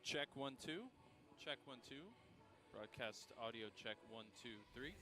Check 1 2. Check 1 2. Broadcast audio check 1 2 3.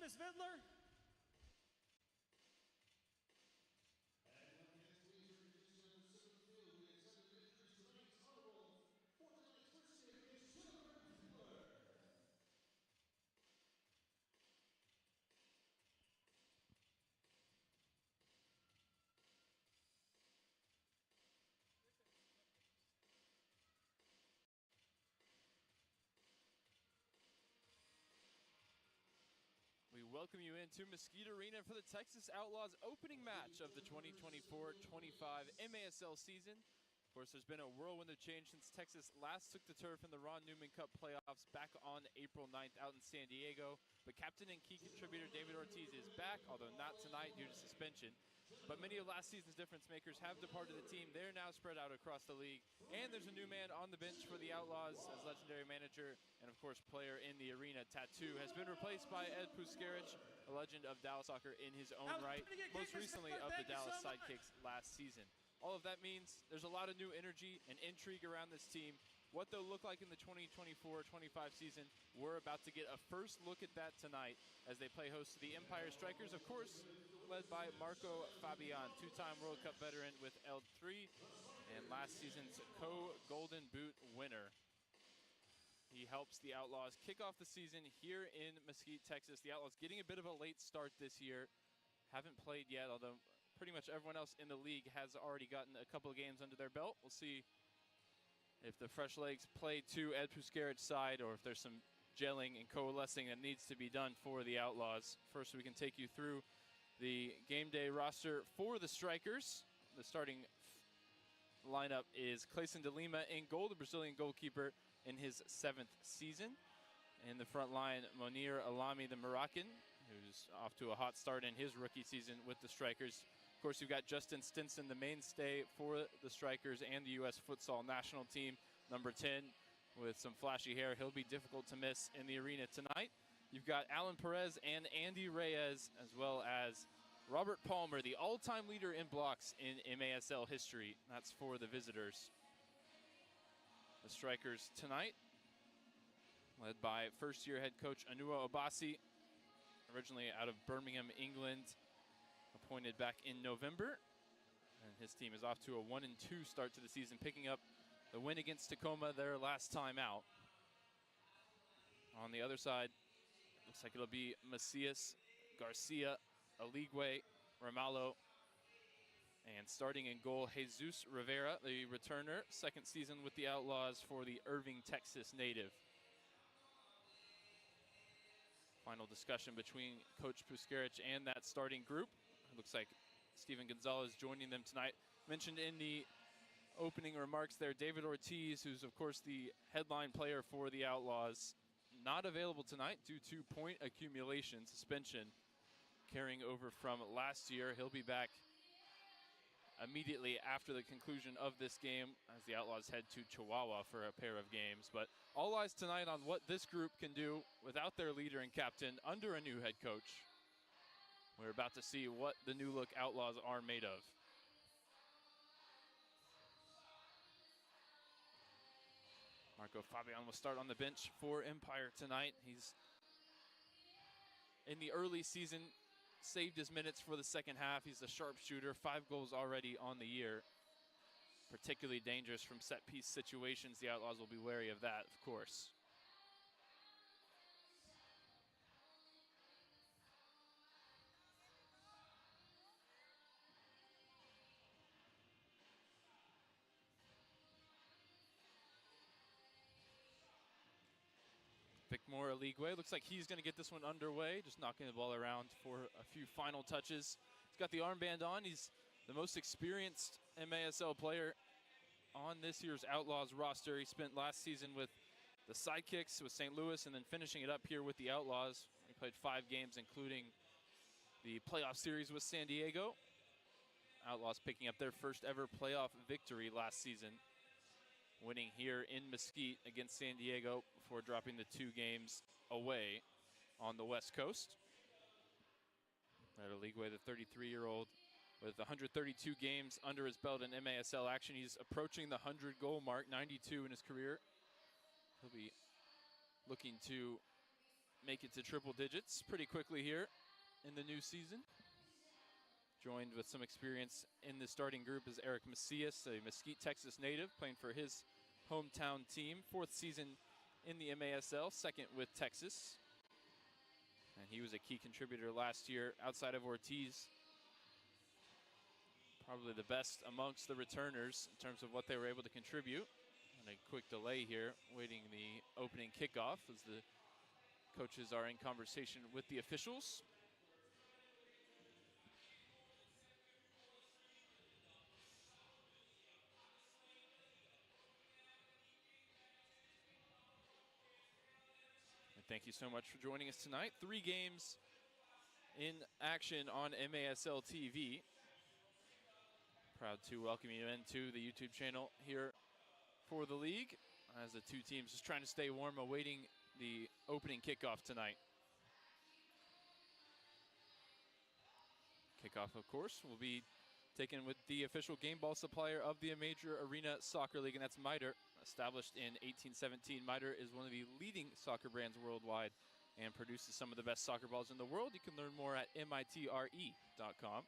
Dennis Vidler. We welcome you into Mesquite Arena for the Texas Outlaws opening match of the 2024-25 MASL season. Of course, there's been a whirlwind of change since Texas last took the turf in the Ron Newman Cup playoffs back on April 9th out in San Diego. But captain and key contributor David Ortiz is back, although not tonight due to suspension. But many of last season's difference makers have departed the team. They're now spread out across the league. And there's a new man on the bench for the Outlaws as legendary manager and, of course, player in the arena. Tattoo has been replaced by Ed Puskarich, a legend of Dallas soccer in his own right, most recently of the Dallas Sidekicks last season. All of that means there's a lot of new energy and intrigue around this team. What they'll look like in the 2024-25 season, we're about to get a first look at that tonight as they play host to the Empire Strikers, of course, led by Marco Fabian, two-time World Cup veteran with L3 and last season's co-Golden Boot winner. He helps the Outlaws kick off the season here in Mesquite, Texas. The Outlaws getting a bit of a late start this year. Haven't played yet, although pretty much everyone else in the league has already gotten a couple of games under their belt. We'll see if the fresh legs play to Ed Puskarich's side or if there's some gelling and coalescing that needs to be done for the Outlaws. First, we can take you through the game day roster for the Strikers. The starting lineup is Clayson de Lima in goal, the Brazilian goalkeeper in his 7th season. In the front line, Monir Alami, the Moroccan, who's off to a hot start in his rookie season with the Strikers. Of course, you've got Justin Stinson, the mainstay for the Strikers and the U.S. futsal national team, number 10, with some flashy hair. He'll be difficult to miss in the arena tonight. You've got Alan Perez and Andy Reyes, as well as Robert Palmer, the all-time leader in blocks in MASL history. That's for the visitors. The Strikers tonight, led by first-year head coach Anua Obasi, originally out of Birmingham, England, appointed back in November. And his team is off to a 1-2 start to the season, picking up the win against Tacoma their last time out. On the other side, looks like it'll be Macias, Garcia, Aligwe, Ramallo, and starting in goal, Jesus Rivera, the returner, second season with the Outlaws for the Irving, Texas native. Final discussion between Coach Puskarich and that starting group. It looks like Steven Gonzalez joining them tonight. Mentioned in the opening remarks there, David Ortiz, who's of course the headline player for the Outlaws, not available tonight due to point accumulation suspension carrying over from last year. He'll be back immediately after the conclusion of this game as the Outlaws head to Chihuahua for a pair of games. But all eyes tonight on what this group can do without their leader and captain under a new head coach. We're about to see what the new look Outlaws are made of. Marco Fabian will start on the bench for Empire tonight. He's in the early season, saved his minutes for the second half. He's a sharpshooter, 5 goals already on the year. Particularly dangerous from set-piece situations. The Outlaws will be wary of that, of course. Vicmore Aligwe looks like he's going to get this one underway, just knocking the ball around for a few final touches. He's got the armband on. He's the most experienced MASL player on this year's Outlaws roster. He spent last season with the Sidekicks with St. Louis and then finishing it up here with the Outlaws. He played 5 games, including the playoff series with San Diego. Outlaws picking up their first ever playoff victory last season, winning here in Mesquite against San Diego before dropping the 2 games away on the West Coast. At Aligwe, the 33-year-old, with 132 games under his belt in MASL action. He's approaching the 100-goal mark, 92 in his career. He'll be looking to make it to triple digits pretty quickly here in the new season. Joined with some experience in the starting group is Eric Macias, a Mesquite, Texas native, playing for his hometown team. 4th season in the MASL, 2nd with Texas. And he was a key contributor last year outside of Ortiz. Probably the best amongst the returners in terms of what they were able to contribute. And a quick delay here, waiting the opening kickoff as the coaches are in conversation with the officials. And thank you so much for joining us tonight. 3 games in action on MASL TV. Proud to welcome you into the YouTube channel here for the league, as the 2 teams just trying to stay warm, awaiting the opening kickoff tonight. Kickoff, of course, will be taken with the official game ball supplier of the Major Arena Soccer League, and that's Mitre. Established in 1817, Mitre is one of the leading soccer brands worldwide and produces some of the best soccer balls in the world. You can learn more at mitre.com.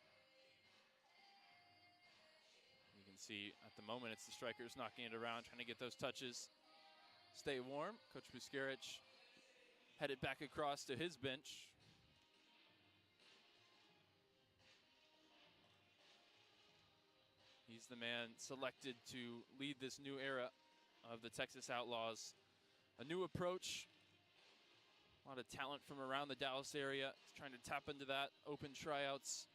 See at the moment it's the strikers knocking it around, trying to get those touches, stay warm. Coach Buscarich headed back across to his bench. He's the man selected to lead this new era of the Texas Outlaws. A new approach, a lot of talent from around the Dallas area. He's trying to tap into that, open tryouts,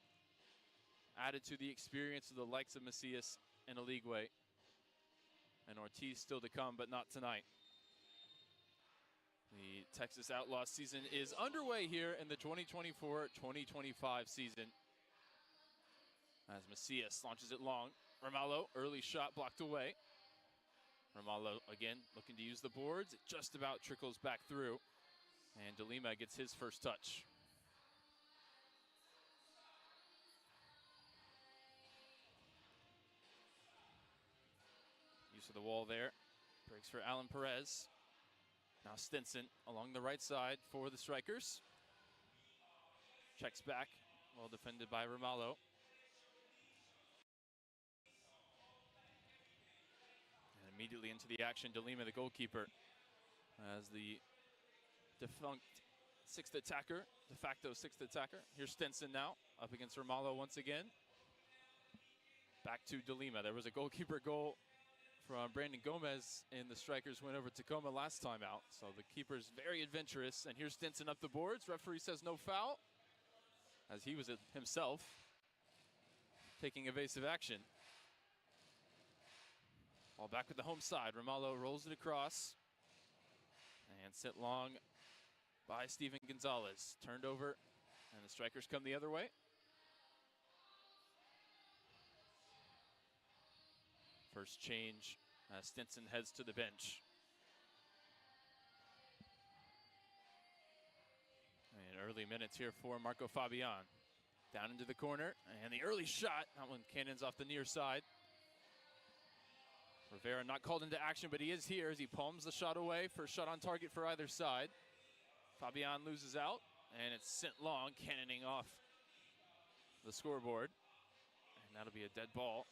added to the experience of the likes of Macias and Aligwe. And Ortiz still to come, but not tonight. The Texas Outlaws season is underway here in the 2024-2025 season. As Macias launches it long. Ramallo, early shot blocked away. Ramallo again looking to use the boards. It just about trickles back through. And De Lima gets his first touch. To the wall there. Breaks for Alan Perez. Now Stinson along the right side for the strikers. Checks back. Well defended by Ramallo. And immediately into the action, De Lima, the goalkeeper, as the defunct 6th attacker, de facto 6th attacker. Here's Stinson now, up against Ramallo once again. Back to De Lima. There was a goalkeeper goal from Brandon Gomez in the strikers win over Tacoma last time out. So the keeper's very adventurous. And here's Stinson up the boards. Referee says no foul, as he was himself taking evasive action. Ball back with the home side. Ramallo rolls it across. And sent long by Steven Gonzalez. Turned over, and the strikers come the other way. First change, Stinson heads to the bench. And early minutes here for Marco Fabian. Down into the corner, and the early shot. That one cannons off the near side. Rivera not called into action, but he is here as he palms the shot away. First shot on target for either side. Fabian loses out, and it's sent long, cannoning off the scoreboard. And that'll be a dead ball.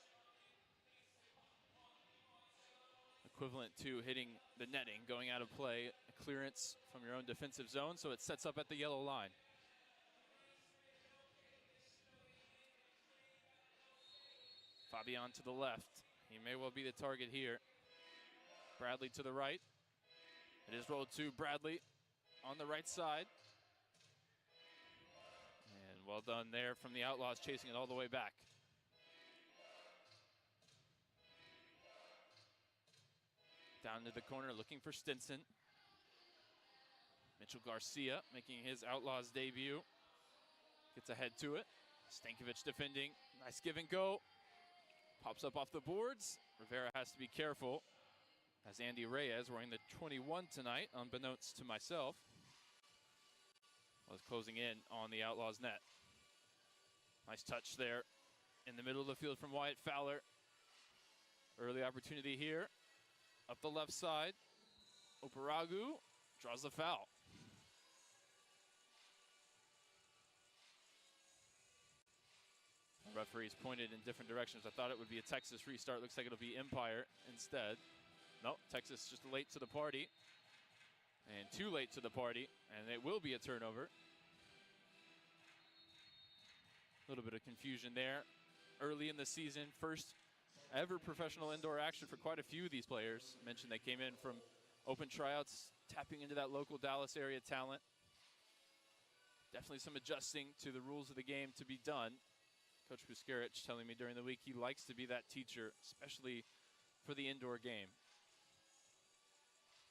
Equivalent to hitting the netting, going out of play, a clearance from your own defensive zone, so it sets up at the yellow line. Fabian to the left. He may well be the target here. Bradley to the right. It is rolled to Bradley on the right side. And well done there from the Outlaws, chasing it all the way back. Down to the corner, looking for Stinson. Mitchell Garcia making his Outlaws debut. Gets ahead to it. Stankovic defending. Nice give and go. Pops up off the boards. Rivera has to be careful, as Andy Reyes, wearing the 21 tonight, unbeknownst to myself, was closing in on the Outlaws net. Nice touch there in the middle of the field from Wyatt Fowler. Early opportunity here. Up the left side, Oparagu draws the foul. Referees pointed in different directions. I thought it would be a Texas restart. Looks like it'll be Empire instead. Nope, Texas just late to the party. And too late to the party. And it will be a turnover. A little bit of confusion there. Early in the season, first ever professional indoor action for quite a few of these players. I mentioned they came in from open tryouts, tapping into that local Dallas area talent. Definitely some adjusting to the rules of the game to be done. Coach Buscarich telling me during the week he likes to be that teacher, especially for the indoor game.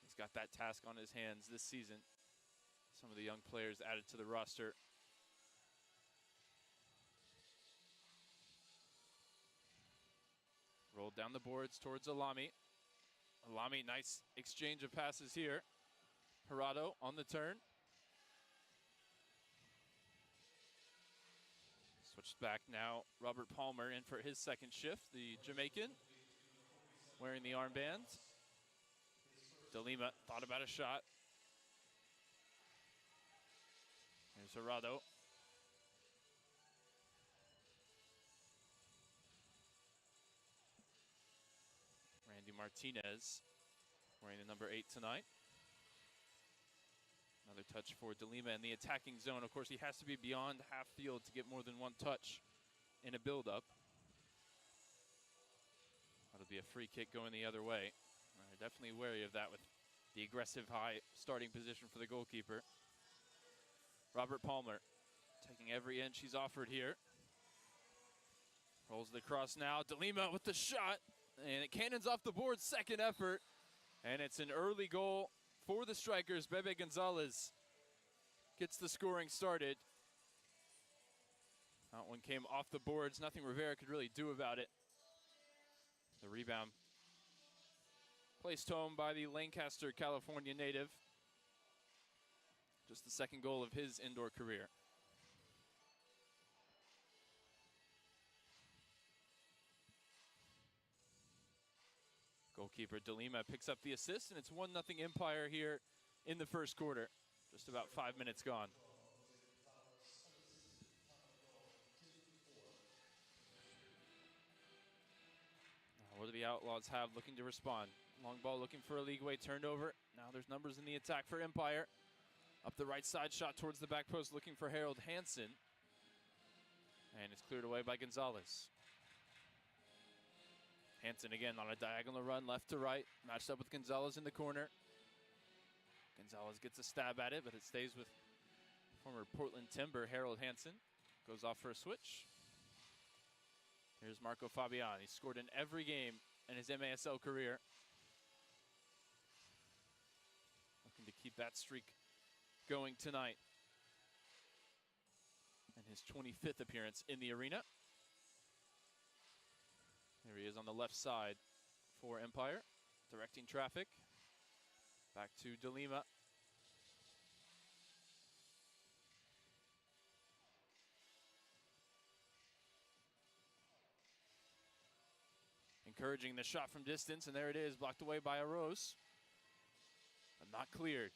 He's got that task on his hands this season. Some of the young players added to the roster. Rolled down the boards towards Alami. Alami, nice exchange of passes here. Gerardo on the turn. Switched back now, Robert Palmer in for his second shift, the Jamaican, wearing the armband. DeLima thought about a shot. Here's Gerardo. Randy Martinez, wearing the number 8 tonight. Another touch for DeLima in the attacking zone. Of course, he has to be beyond half field to get more than one touch in a build-up. That'll be a free kick going the other way. Definitely wary of that with the aggressive high starting position for the goalkeeper. Robert Palmer taking every inch he's offered here. Rolls the cross now. DeLima with the shot. And it cannons off the board, second effort. And it's an early goal for the strikers. Bebe Gonzalez gets the scoring started. That one came off the boards. Nothing Rivera could really do about it. The rebound placed home by the Lancaster, California native. Just the second goal of his indoor career. Goalkeeper DeLima picks up the assist, and it's 1-0 Empire here in the first quarter. Just about 5 minutes gone. What do the Outlaws have looking to respond? Long ball looking for a league-away turned over. Now there's numbers in the attack for Empire. Up the right side, shot towards the back post, looking for Harold Hansen. And it's cleared away by Gonzalez. Hansen again on a diagonal run, left to right, matched up with Gonzalez in the corner. Gonzalez gets a stab at it, but it stays with former Portland Timber Harold Hansen. Goes off for a switch. Here's Marco Fabian. He scored in every game in his MASL career. Looking to keep that streak going tonight. And his 25th appearance in the arena. Here he is on the left side for Empire, directing traffic. Back to DeLima. Encouraging the shot from distance, and there it is, blocked away by Arose, but not cleared.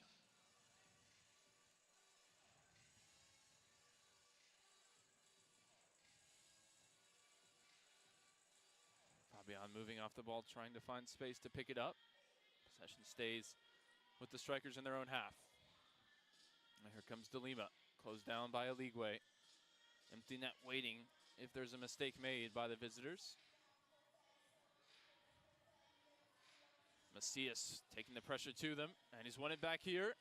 Fabian moving off the ball, trying to find space to pick it up. Possession stays with the strikers in their own half. And here comes DeLima, closed down by a league-way. Empty net waiting if there's a mistake made by the visitors. Macias taking the pressure to them, and he's won it back here.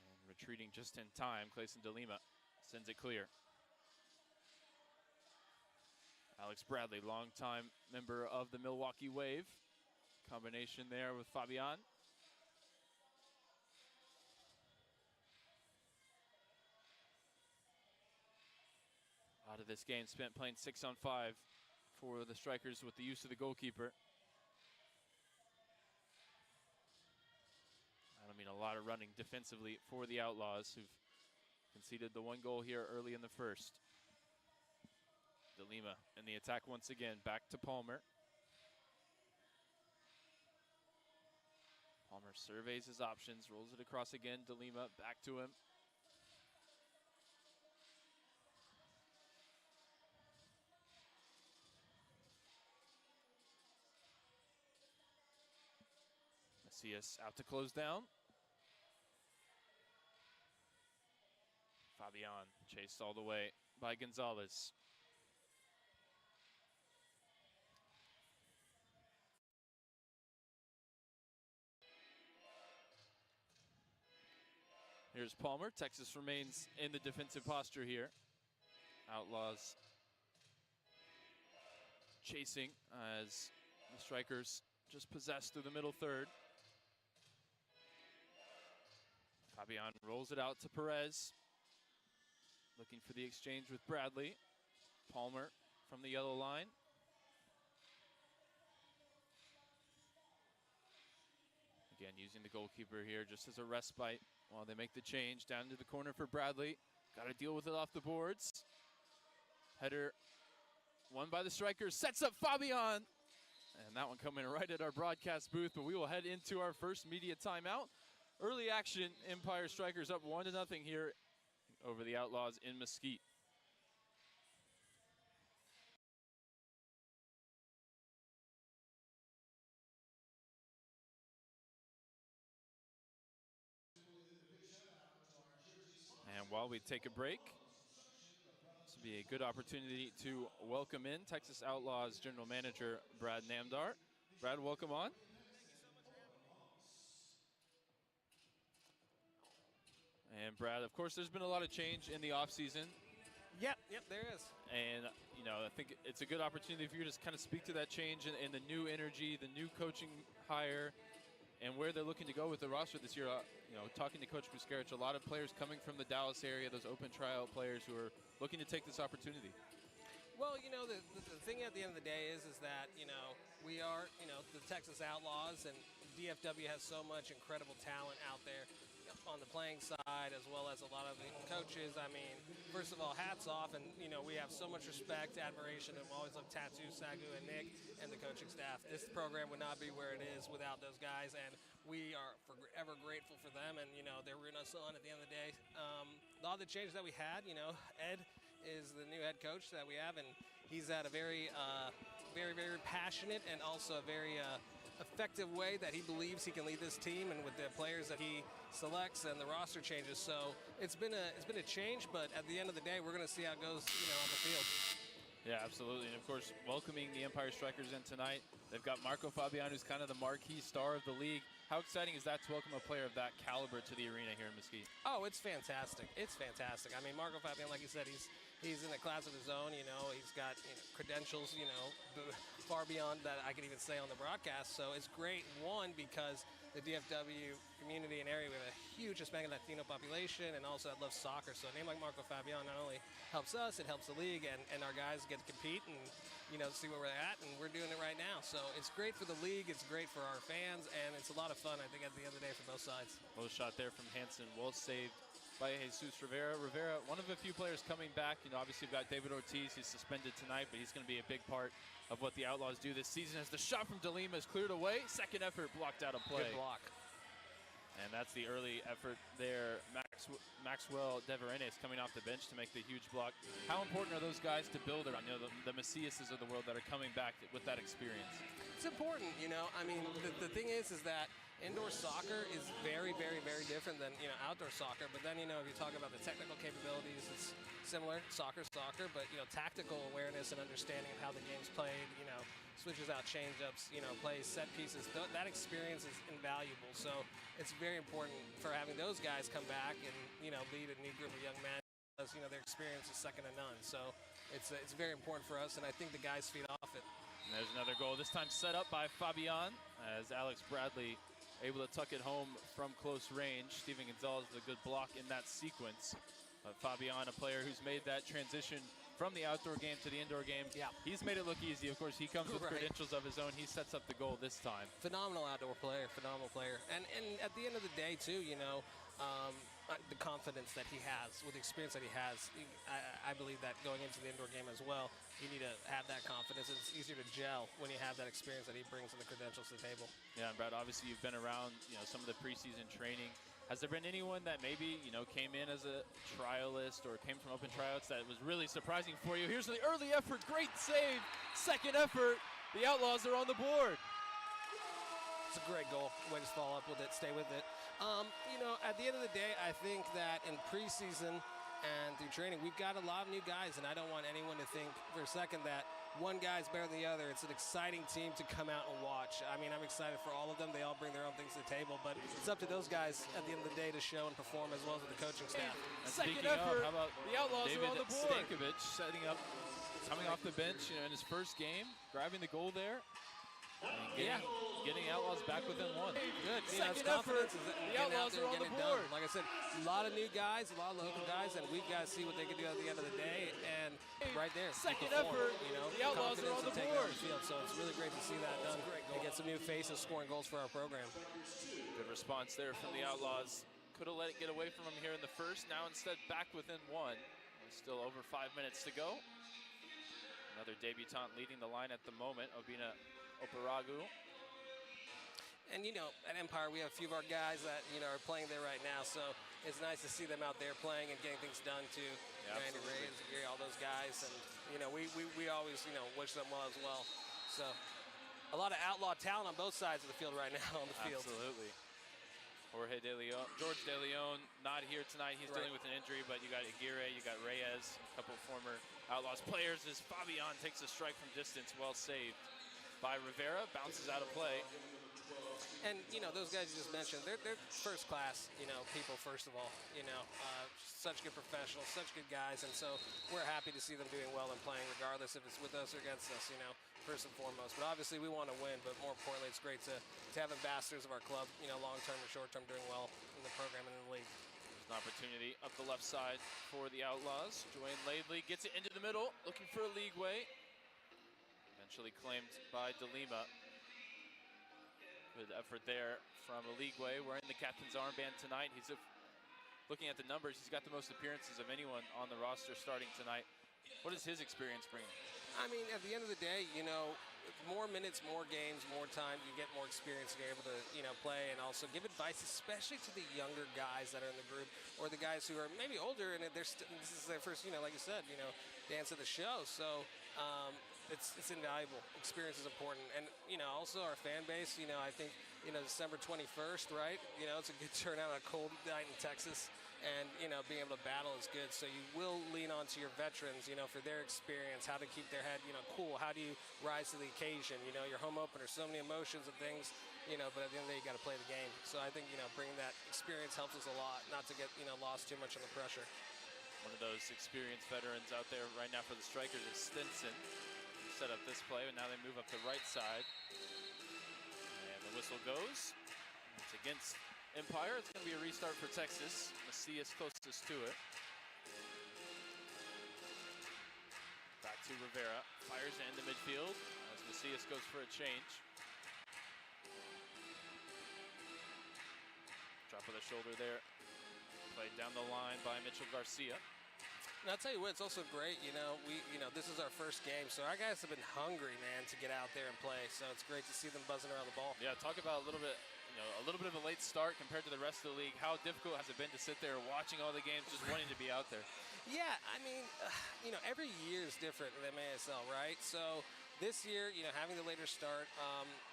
And retreating just in time, Clayson DeLima sends it clear. Alex Bradley, longtime member of the Milwaukee Wave. Combination there with Fabian. Out of this game spent playing 6-on-5 for the strikers with the use of the goalkeeper. That'll mean a lot of running defensively for the Outlaws, who've conceded the one goal here early in the first. DeLima in the attack once again, back to Palmer. Palmer surveys his options, rolls it across again. DeLima back to him. Macias out to close down. Fabian chased all the way by Gonzalez. Here's Palmer. Texas remains in the defensive posture here. Outlaws chasing as the strikers just possessed through the middle third. Fabian rolls it out to Perez. Looking for the exchange with Bradley. Palmer from the yellow line. Again, using the goalkeeper here just as a respite while they make the change. Down to the corner for Bradley. Got to deal with it off the boards. Header won by the strikers. Sets up Fabian. And that one coming right at our broadcast booth, but we will head into our first media timeout. Early action, Empire Strikers up 1-0 here over the Outlaws in Mesquite. And while we take a break, this will be a good opportunity to welcome in Texas Outlaws General Manager Brad Namdar. Brad, welcome on. And Brad, of course, there's been a lot of change in the offseason. Yep, there is. And, you know, I think it's a good opportunity for you to just kind of speak to that change and the new energy, the new coaching hire, and where they're looking to go with the roster this year. You know, talking to Coach Buscarich, a lot of players coming from the Dallas area, those open tryout players who are looking to take this opportunity. Well, you know, the thing at the end of the day is that, you know, we are, you know, the Texas Outlaws, and DFW has so much incredible talent out there on the playing side, as well as a lot of the coaches. I mean, first of all, hats off, and, you know, we have so much respect, admiration, and we always love Tattoo, Sagu, and Nick, and the coaching staff. This program would not be where it is without those guys, and we are forever grateful for them, and, you know, they're rooting us on at the end of the day. A lot of the changes that we had, you know, Ed is the new head coach that we have, and he's at a very, very passionate and also a very effective way that he believes he can lead this team, and with the players that he selects and the roster changes. So it's been a change, but at the end of the day, we're going to see how it goes, you know, on the field. Yeah, absolutely. And of course, welcoming the Empire Strikers in tonight. They've got Marco Fabian, who's kind of the marquee star of the league. How exciting is that to welcome a player of that caliber to the arena here in Mesquite? Oh, it's fantastic. It's fantastic. I mean, Marco Fabian, like you said, he's in a class of his own. You know, he's got, you know, credentials, you know, far beyond that I could even say on the broadcast. So it's great, one, because the DFW community and area, we have a huge Hispanic Latino population, and also that loves soccer. So a name like Marco Fabian not only helps us, it helps the league, and our guys get to compete and, you know, see where we're at, and we're doing it right now. So it's great for the league, it's great for our fans, and it's a lot of fun, I think, at the end of the day for both sides. Well shot there from Hansen, well saved by Jesus Rivera. Rivera, one of a few players coming back. You know, obviously we've got David Ortiz, he's suspended tonight, but he's going to be a big part of what the Outlaws do this season. As the shot from DeLima is cleared away, second effort blocked out of play. Good block. And that's the early effort there. Maxwell Deverenes coming off the bench to make the huge block. How important are those guys to build around? You know, the Maciases of the world that are coming back with that experience. It's important, you know. I mean, the thing is that indoor soccer is very different than, you know, outdoor soccer. But then, you know, if you talk about the technical capabilities, it's similar. Soccer, but, you know, tactical awareness and understanding of how the game's played, you know, switches out change-ups, you know, plays, set pieces. That experience is invaluable. So it's very important for having those guys come back and, you know, lead a new group of young men. Because, you know, their experience is second to none. So it's very important for us, and I think the guys feed off it. And there's another goal, this time set up by Fabian, as Alex Bradley able to tuck it home from close range. Steven Gonzalez with a good block in that sequence. Fabian, a player who's made that transition from the outdoor game to the indoor game. Yeah. He's made it look easy. Of course, he comes with credentials of his own. He sets up the goal this time. Phenomenal outdoor player, phenomenal player. And at the end of the day, too, you know, the confidence that he has, with the experience that he has, I believe that going into the indoor game as well, you need to have that confidence. It's easier to gel when you have that experience that he brings and the credentials to the table. Yeah, and Brad, obviously you've been around, you know, some of the preseason training. Has there been anyone that maybe, you know, came in as a trialist or came from open tryouts that was really surprising for you? Here's the early effort, great save, second effort. The Outlaws are on the board. It's a great goal. Way to follow up with it, stay with it. You know, at the end of the day, I think that in preseason and through training, we've got a lot of new guys, and I don't want anyone to think for a second that one guy's better than the other. It's an exciting team to come out and watch. I mean, I'm excited for all of them. They all bring their own things to the table, but it's up to those guys at the end of the day to show and perform, as well as with the coaching staff. And Second speaking effort, of, how about the Outlaws David are on the board. Stankovic setting up, coming off the bench, you know, in his first game, grabbing the goal there. And getting Outlaws back within one. Good. Second confidence effort, is the Outlaws are on the board. Like I said, a lot of new guys, a lot of local guys, and we've got to see what they can do at the end of the day. And right there, Second perform, effort, you know, the Outlaws are on confidence the and taking board. over the field. So it's really great to see that done. And get some new faces scoring goals for our program. Good response there from the Outlaws. Could have let it get away from him here in the first. Now instead back within one. Still over 5 minutes to go. Another debutant leading the line at the moment, Obina Oparagu. And, you know, at Empire, we have a few of our guys that, you know, are playing there right now. So it's nice to see them out there playing and getting things done, too. Yeah, Randy Reyes, Gary, all those guys. And, you know, we always, you know, wish them well as well. So a lot of outlaw talent on both sides of the field right now on the field. Absolutely. Jorge De Leon, George De Leon, not here tonight. He's dealing with an injury, but you got Aguirre, you got Reyes, a couple of former Outlaws players as Fabian takes a strike from distance, well saved by Rivera, bounces out of play. And, you know, those guys you just mentioned, they're first class, you know, people, first of all, you know, such good professionals, such good guys. And so we're happy to see them doing well and playing, regardless if it's with us or against us, you know, first and foremost. But obviously we want to win, but more importantly, it's great to have ambassadors of our club, you know, long-term or short-term, doing well in the program and in the league. There's an opportunity up the left side for the Outlaws. Dwayne Laidley gets it into the middle, looking for a league way. Eventually claimed by DeLima. Good effort there from Aligwe, wearing the captain's armband tonight. He's looking at the numbers, he's got the most appearances of anyone on the roster starting tonight. What does his experience bring? I mean, at the end of the day, you know, more minutes, more games, more time, you get more experience, you're able to, you know, play and also give advice, especially to the younger guys that are in the group or the guys who are maybe older and this is their first, you know, like you said, you know, dance of the show. So it's invaluable. Experience is important. And, you know, also our fan base, you know, I think, you know, December 21st, right? You know, it's a good turnout on a cold night in Texas. And, you know, being able to battle is good. So you will lean onto your veterans, you know, for their experience, how to keep their head, you know, cool. How do you rise to the occasion? You know, your home opener, so many emotions and things, you know, but at the end of the day, you got to play the game. So I think, you know, bringing that experience helps us a lot, not to get, you know, lost too much on the pressure. One of those experienced veterans out there right now for the Strikers is Stinson. Set up this play, and now they move up the right side. And the whistle goes. It's against Empire. It's going to be a restart for Texas. Macias closest to it. Back to Rivera. Fires it into midfield as Macias goes for a change. Drop of the shoulder there. Played down the line by Mitchell Garcia. And I'll tell you what, it's also great, you know, this is our first game, so our guys have been hungry, man, to get out there and play. So it's great to see them buzzing around the ball. Yeah, talk about a little bit of a late start compared to the rest of the league. How difficult has it been to sit there watching all the games, just wanting to be out there? Yeah, I mean, you know, every year is different with MASL, right? So this year, you know, having the later start,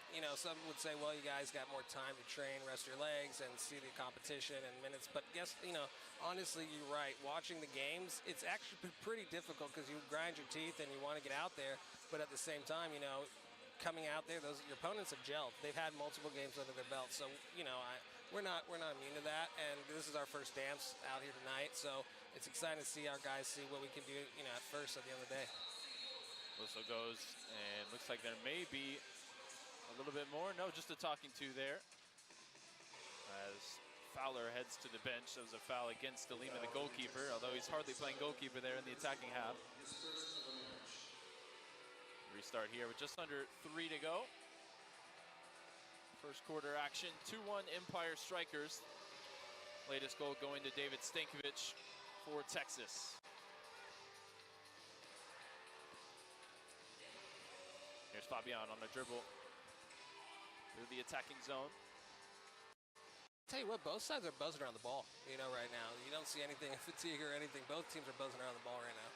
you know, some would say, well, you guys got more time to train, rest your legs, and see the competition and minutes. But guess, you know, honestly, you're right. Watching the games, it's actually been pretty difficult because you grind your teeth and you want to get out there. But at the same time, you know, coming out there, your opponents have gelled. They've had multiple games under their belt. So, you know, we're not immune to that. And this is our first dance out here tonight. So it's exciting to see our guys see what we can do, you know, at first at the end of the day. Whistle goes, and looks like there may be a little bit more. No, just a talking to there. As Fowler heads to the bench. That was a foul against DeLima, the goalkeeper, although he's hardly playing goalkeeper there in the attacking half. Restart here with just under 3 to go. First quarter action, 2-1 Empire Strikers. Latest goal going to David Stankovic for Texas. Here's Fabian on the dribble through the attacking zone. Tell you what, both sides are buzzing around the ball, you know, right now. You don't see anything fatigue or anything. Both teams are buzzing around the ball right now.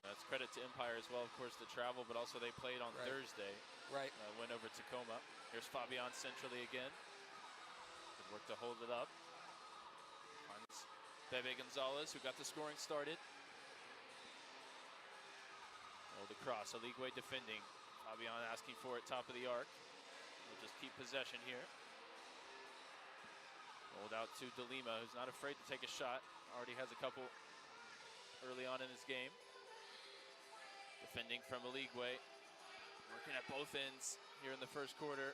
That's credit to Empire as well, of course, the travel, but also they played on Thursday. Right. Went over Tacoma. Here's Fabian centrally again. Good work to hold it up. Finds Bebe Gonzalez, who got the scoring started. Rolled across, Aligwe defending. Fabian asking for it, top of the arc. We'll just keep possession here. Rolled out to DeLima, who's not afraid to take a shot. Already has a couple early on in his game. Defending from Aligwe. Working at both ends here in the first quarter.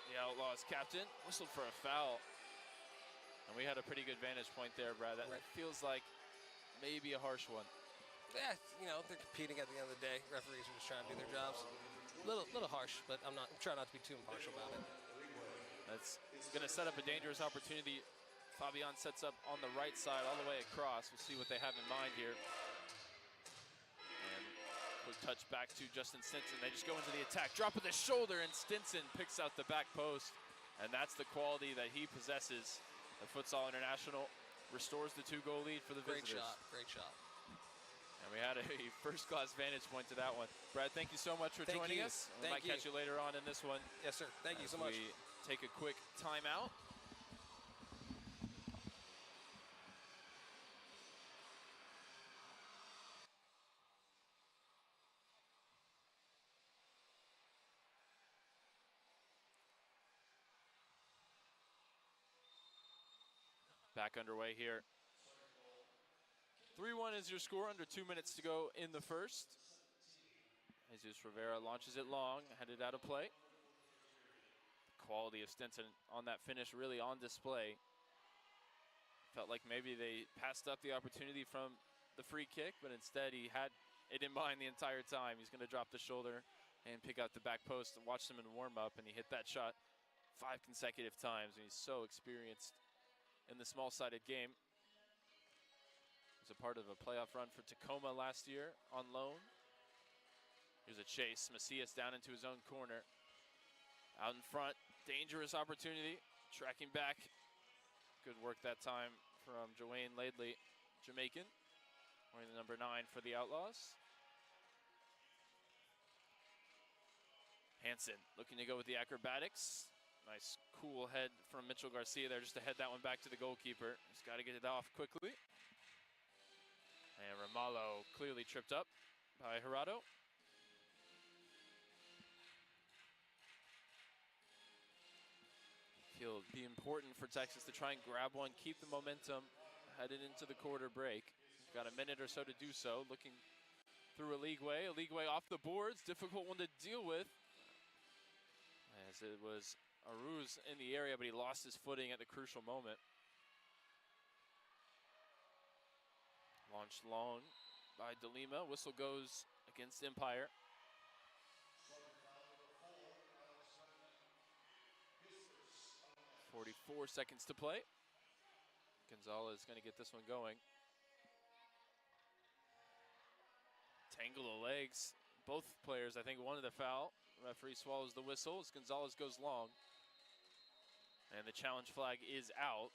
The Outlaws captain whistled for a foul. And we had a pretty good vantage point there, Brad. That feels like maybe a harsh one. Yeah, you know, they're competing at the end of the day. Referees are just trying to do their jobs. Little harsh, but I'm trying not to be too impartial about it. That's going to set up a dangerous opportunity. Fabian sets up on the right side all the way across. We'll see what they have in mind here. And quick touch back to Justin Stinson. They just go into the attack. Drop of the shoulder, and Stinson picks out the back post. And that's the quality that he possesses. The Futsal International restores the 2-goal lead for the visitors. Great shot. And we had a first-class vantage point to that one. Brad, thank you so much for joining us. We might catch you later on in this one. Yes, sir. Thank you so much. We take a quick timeout. Back underway here. 3-1 is your score, under 2 minutes to go in the first. Jesus Rivera launches it long, headed out of play. Quality of Stinson on that finish really on display. Felt like maybe they passed up the opportunity from the free kick, but instead he had it in mind the entire time. He's going to drop the shoulder and pick out the back post. And watched him in warm-up, and he hit that shot 5 consecutive times, and he's so experienced in the small-sided game. He was a part of a playoff run for Tacoma last year on loan. Here's a chase. Macias down into his own corner. Out in front, dangerous opportunity. Tracking back. Good work that time from Joanne Laidley, Jamaican, wearing the number 9 for the Outlaws. Hansen looking to go with the acrobatics. Nice cool head from Mitchell Garcia there just to head that one back to the goalkeeper. He's got to get it off quickly. And Ramallo clearly tripped up by Gerardo. It'll be important for Texas to try and grab one, keep the momentum headed into the quarter break. Got a minute or so to do so. Looking through Aligwe. Aligwe off the boards. Difficult one to deal with, as it was Aruz in the area, but he lost his footing at the crucial moment. Launched long by DeLima. Whistle goes against Empire. .44 seconds to play. Gonzalez is going to get this one going. Tangle of legs. Both players, I think, wanted a foul. Referee swallows the whistle as Gonzalez goes long. And the challenge flag is out.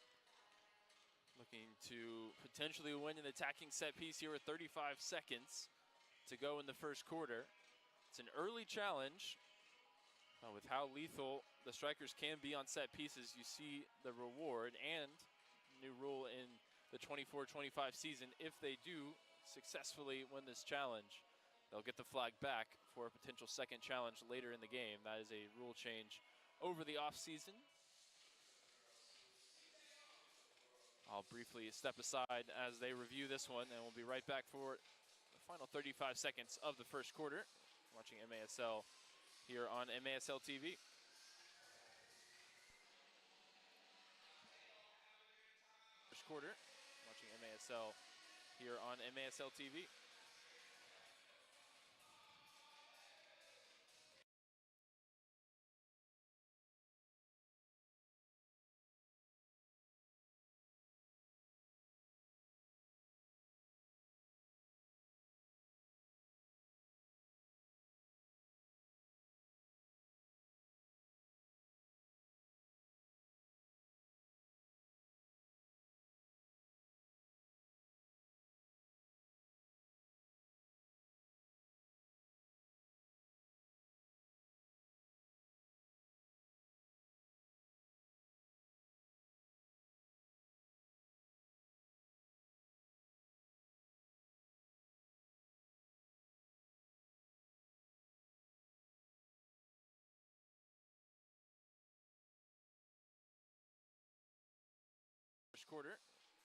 Looking to potentially win an attacking set piece here with 35 seconds to go in the first quarter. It's an early challenge. With how lethal the strikers can be on set pieces, you see the reward and new rule in the 24-25 season. If they do successfully win this challenge, they'll get the flag back for a potential second challenge later in the game. That is a rule change over the offseason. I'll briefly step aside as they review this one, and we'll be right back for the final 35 seconds of the first quarter. Watching MASL here on MASL TV. First quarter, watching MASL here on MASL TV. first quarter.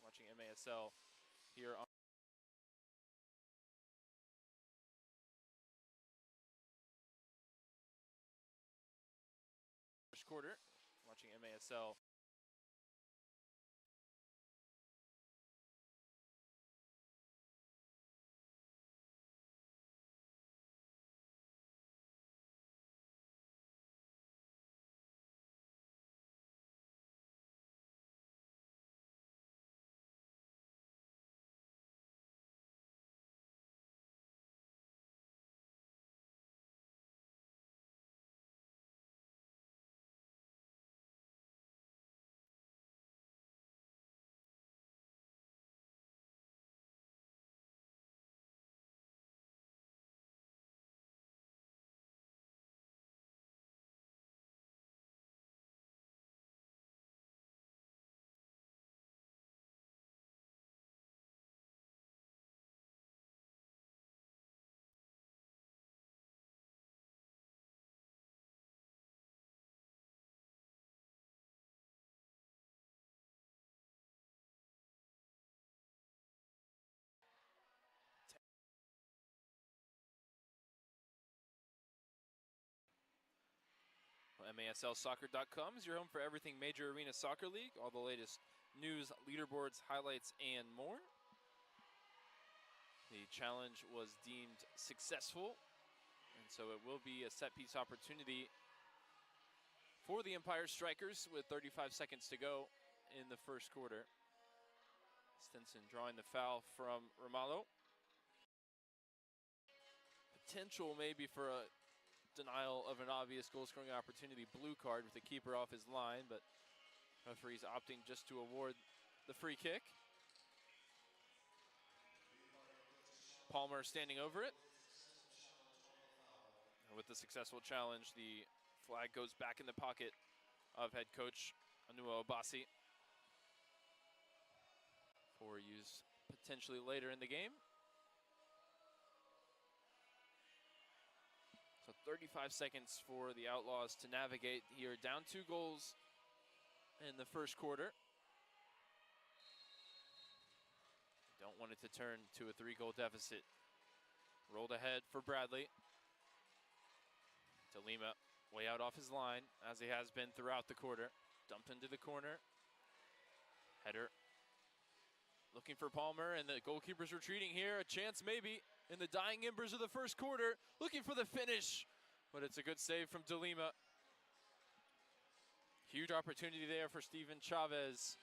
Watching MASL here on first quarter. Watching MASL. MASLsoccer.com is your home for everything Major Arena Soccer League, all the latest news, leaderboards, highlights, and more. The challenge was deemed successful, and so it will be a set-piece opportunity for the Empire Strikers with 35 seconds to go in the first quarter. Stinson drawing the foul from Romalo. Potential maybe for a denial of an obvious goal-scoring opportunity, blue card with the keeper off his line, but referee's opting just to award the free kick. Palmer standing over it. And with the successful challenge, the flag goes back in the pocket of head coach Anua Obasi for use potentially later in the game. So 35 seconds for the Outlaws to navigate here, down 2 goals in the first quarter. Don't want it to turn to a 3-goal deficit. Rolled ahead for Bradley. De Lima way out off his line, as he has been throughout the quarter. Dumped into the corner. Header. Looking for Palmer, and the goalkeeper's retreating here. A chance maybe in the dying embers of the first quarter. Looking for the finish, but it's a good save from De Lima. Huge opportunity there for Steven Chavez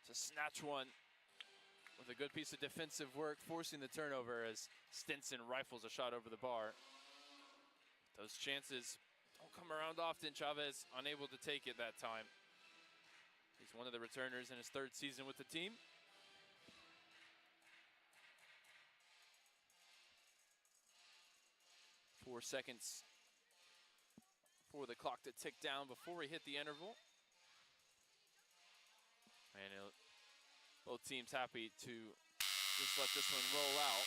to snatch one with a good piece of defensive work, forcing the turnover as Stinson rifles a shot over the bar. Those chances don't come around often. Chavez unable to take it that time. He's one of the returners in his 3rd season with the team. Four seconds for the clock to tick down before we hit the interval. And both teams happy to just let this one roll out.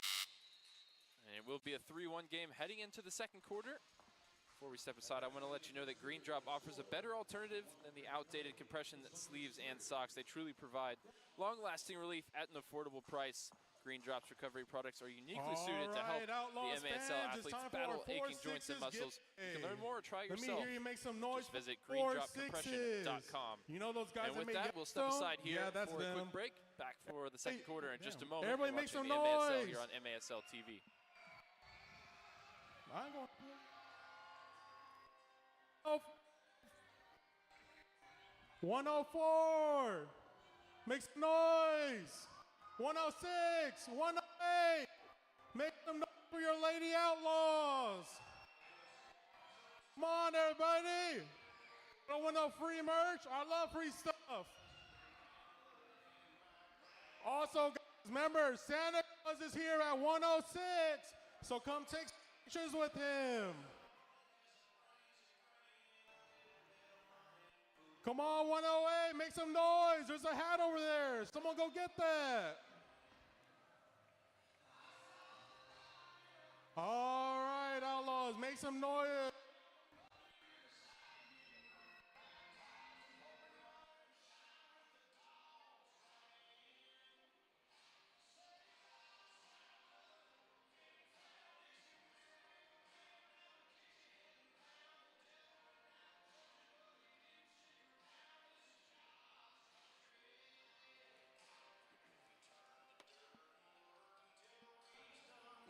And it will be a 3-1 game heading into the second quarter. Before we step aside, I want to let you know that Green Drop offers a better alternative than the outdated compression sleeves and socks. They truly provide long-lasting relief at an affordable price. Green Drop's recovery products are uniquely suited to help the MASL athletes battle aching joints and muscles. You can learn more or try yourself. Let me hear you make some noise. Just visit greendropcompression.com. You know those guys and that with that, we'll step aside here for a quick break. Back for the second quarter in just a moment. Everybody make some MASL noise. here on MASL TV. I'm going. 104. Make some noise. 106. 108. Make some noise for your Lady Outlaws. Come on, everybody. I don't want no free merch. I love free stuff. Also, guys, remember, Santa Claus is here at 106, so come take pictures with him. Come on, 108, make some noise. There's a hat over there. Someone go get that. All right, Outlaws, make some noise.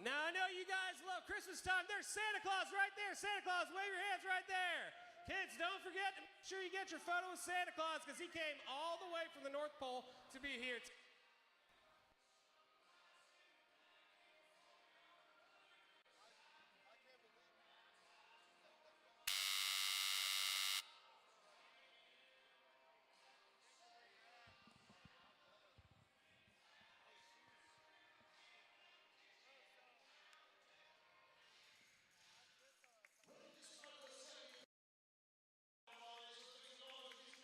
Now, I know you guys love Christmas time. There's Santa Claus right there. Santa Claus, wave your hands right there. Kids, don't forget to make sure you get your photo with Santa Claus because he came all the way from the North Pole to be here.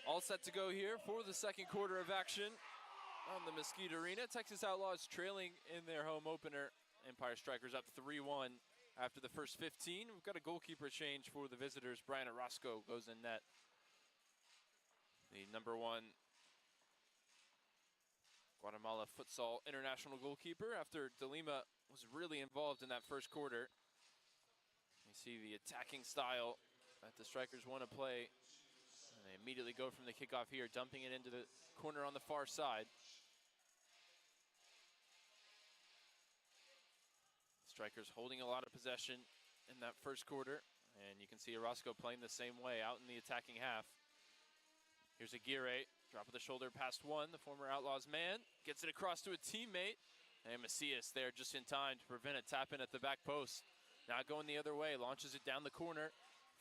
All set to go here for the second quarter of action on the Mesquite Arena. Texas Outlaws trailing in their home opener. Empire Strikers up 3-1 after the first 15. We've got a goalkeeper change for the visitors. Brian Orozco goes in net. The #1 Guatemala futsal international goalkeeper after De Lima was really involved in that first quarter. You see the attacking style that the Strikers want to play. And they immediately go from the kickoff here, dumping it into the corner on the far side. Strikers holding a lot of possession in that first quarter. And you can see Orozco playing the same way out in the attacking half. Here's Aguirre, drop of the shoulder past one, the former Outlaws man. Gets it across to a teammate. And Macias there just in time to prevent a tap in at the back post. Now going the other way, launches it down the corner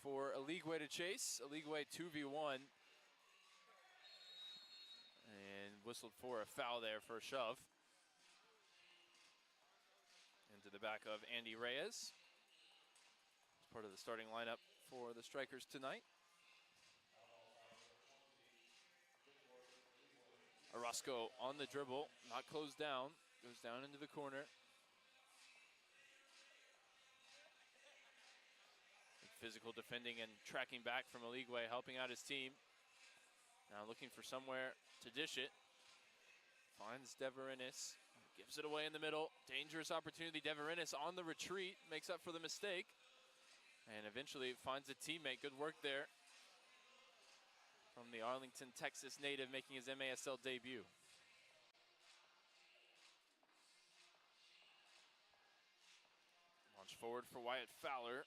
for Aligwe to chase. Aligwe 2v1. And whistled for a foul there for a shove. Into the back of Andy Reyes. As part of the starting lineup for the Strikers tonight. Orozco on the dribble, not closed down. Goes down into the corner. Physical defending and tracking back from Aligwe, helping out his team. Now looking for somewhere to dish it. Finds Deverinis, gives it away in the middle. Dangerous opportunity. Deverinis on the retreat, makes up for the mistake. And eventually finds a teammate. Good work there from the Arlington, Texas native making his MASL debut. Launch forward for Wyatt Fowler.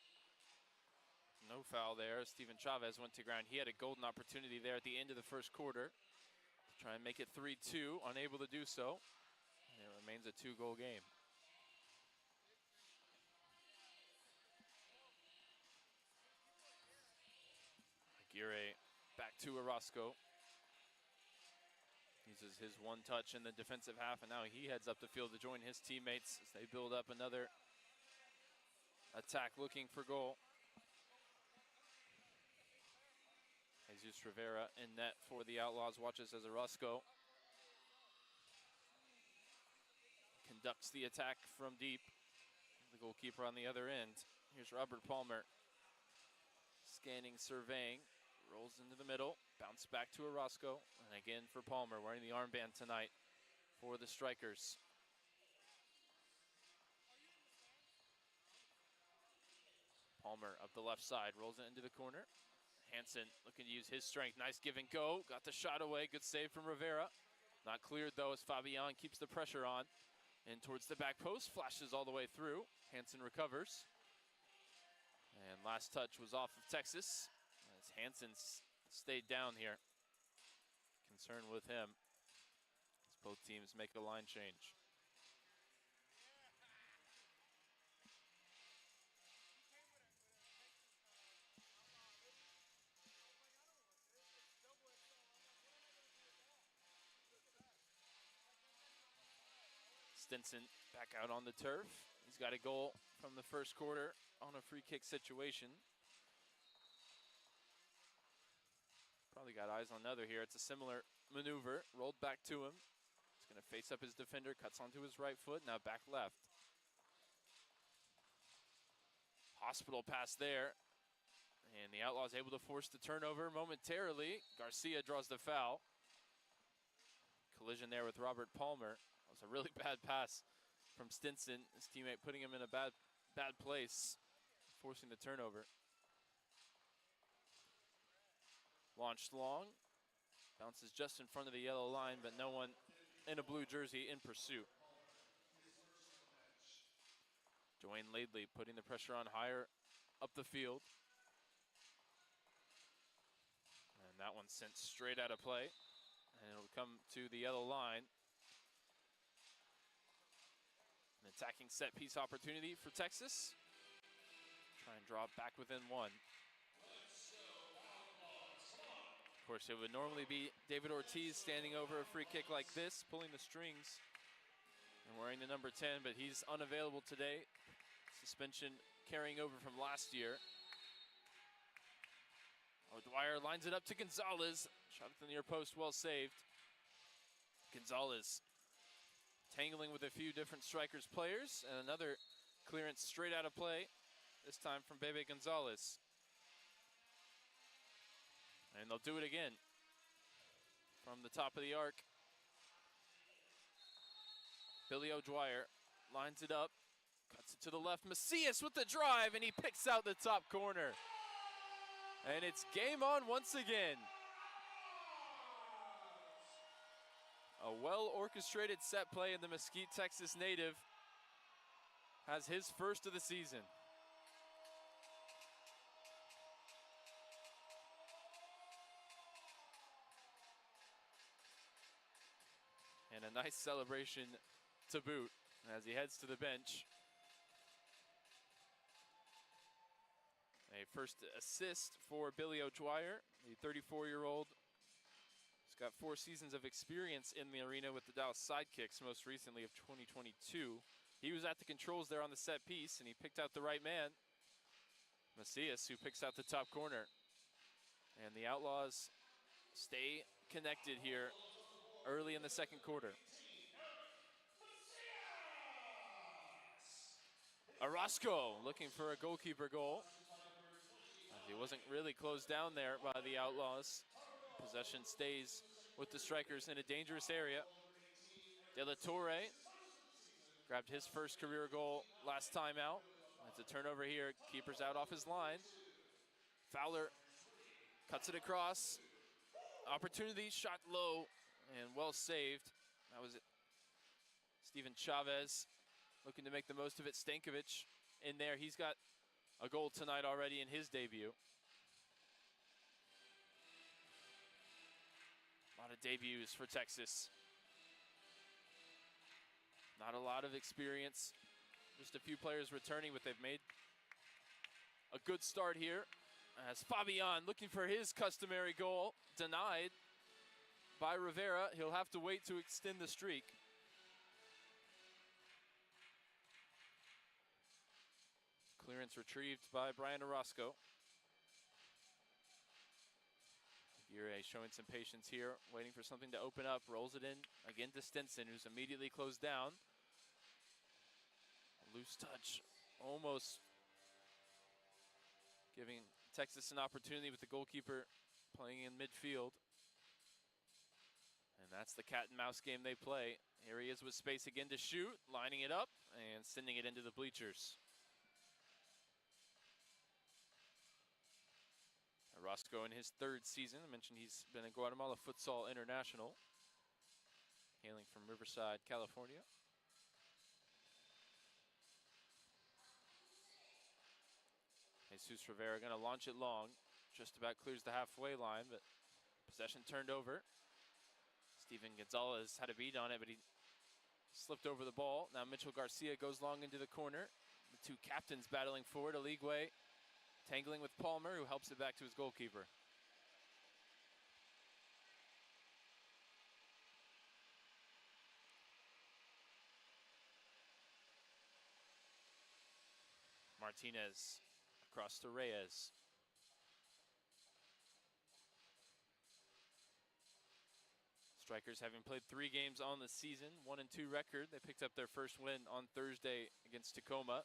No foul there. Steven Chavez went to ground. He had a golden opportunity there at the end of the first quarter to try and make it 3-2. Unable to do so. And it remains a 2-goal game. Aguirre back to Orozco. Uses his one touch in the defensive half, and now he heads up the field to join his teammates as they build up another attack looking for goal. Jesus Rivera in net for the Outlaws, watches as Orozco conducts the attack from deep. The goalkeeper on the other end. Here's Robert Palmer. Scanning, surveying, rolls into the middle, bounce back to Orozco, and again for Palmer, wearing the armband tonight for the Strikers. Palmer up the left side, rolls it into the corner. Hansen looking to use his strength. Nice give and go. Got the shot away. Good save from Rivera. Not cleared though as Fabian keeps the pressure on. And towards the back post. Flashes all the way through. Hansen recovers. And last touch was off of Texas as Hansen stayed down here. Concern with him as both teams make a line change. Stinson back out on the turf. He's got a goal from the first quarter on a free kick situation. Probably got eyes on another here. It's a similar maneuver. Rolled back to him. He's going to face up his defender. Cuts onto his right foot. Now back left. Hospital pass there. And the Outlaws able to force the turnover momentarily. Garcia draws the foul. Collision there with Robert Palmer. That was a really bad pass from Stinson. His teammate putting him in a bad place, forcing the turnover. Launched long. Bounces just in front of the yellow line, but no one in a blue jersey in pursuit. Dwayne Laidley putting the pressure on higher up the field. And that one sent straight out of play. And it'll come to the yellow line. An attacking set piece opportunity for Texas. Try and draw it back within one. Of course, it would normally be David Ortiz standing over a free kick like this, pulling the strings and wearing the number 10, but he's unavailable today. Suspension carrying over from last year. O'Dwyer lines it up to Gonzalez. Shot at the near post, well saved. Gonzalez tangling with a few different strikers players, and another clearance straight out of play, this time from Bebe Gonzalez. And they'll do it again from the top of the arc. Billy O'Dwyer lines it up, cuts it to the left. Macias with the drive, and he picks out the top corner. And it's game on once again. A well-orchestrated set play, and the Mesquite, Texas native has his first of the season. And a nice celebration to boot as he heads to the bench. A first assist for Billy O'Dwyer, the 34-year-old. He's got 4 seasons of experience in the arena with the Dallas Sidekicks, most recently of 2022. He was at the controls there on the set piece, and he picked out the right man, Macias, who picks out the top corner. And the Outlaws stay connected here early in the second quarter. Orozco looking for a goalkeeper goal. He wasn't really closed down there by the Outlaws. Possession stays with the strikers in a dangerous area. De La Torre grabbed his first career goal last time out. It's a turnover here. Keeper's out off his line. Fowler cuts it across. Opportunity, shot low and well saved. That was it. Steven Chavez looking to make the most of it. Stankovic in there. He's got a goal tonight already in his debut. A lot of debuts for Texas. Not a lot of experience. Just a few players returning, but they've made a good start here. As Fabian looking for his customary goal, denied by Rivera. He'll have to wait to extend the streak. Clearance retrieved by Brian Orozco. Aguirre showing some patience here, waiting for something to open up. Rolls it in again to Stinson, who's immediately closed down. A loose touch, almost giving Texas an opportunity with the goalkeeper playing in midfield. And that's the cat and mouse game they play. Here he is with space again to shoot, lining it up and sending it into the bleachers. Orozco in his 3rd season. I mentioned he's been a Guatemala futsal international, hailing from Riverside, California. Jesus Rivera going to launch it long. Just about clears the halfway line, but possession turned over. Steven Gonzalez had a beat on it, but he slipped over the ball. Now Mitchell Garcia goes long into the corner. The 2 captains battling forward. Aligwe tangling with Palmer, who helps it back to his goalkeeper. Martinez across to Reyes. Strikers having played 3 games on the season, 1-2 record. They picked up their first win on Thursday against Tacoma.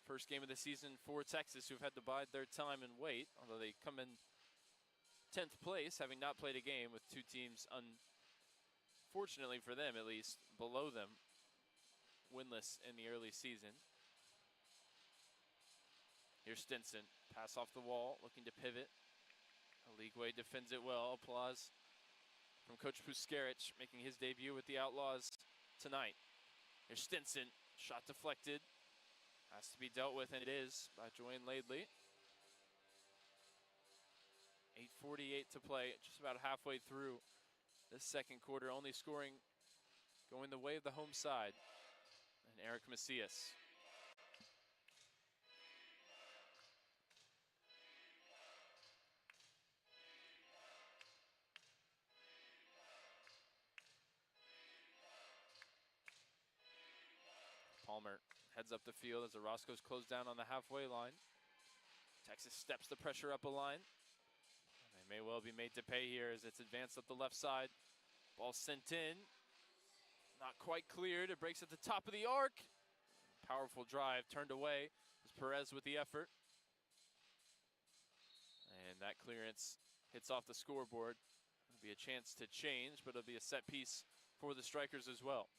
First game of the season for Texas, who've had to bide their time and wait, although they come in 10th place, having not played a game, with 2 teams, unfortunately for them at least, below them, winless in the early season. Here's Stinson, pass off the wall, looking to pivot. Aligwe defends it well. Applause from Coach Puskarich, making his debut with the Outlaws tonight. Here's Stinson, shot deflected. Has to be dealt with, and it is by Joanne Laidley. 8:48 to play, just about halfway through this second quarter, only scoring going the way of the home side. And Eric Macias. Palmer heads up the field as the Roscoe's closed down on the halfway line. Texas steps the pressure up a line. They may well be made to pay here as it's advanced up the left side. Ball sent in. Not quite cleared. It breaks at the top of the arc. Powerful drive turned away as Perez with the effort. And that clearance hits off the scoreboard. It'll be a chance to change, but it'll be a set piece for the Strikers as well.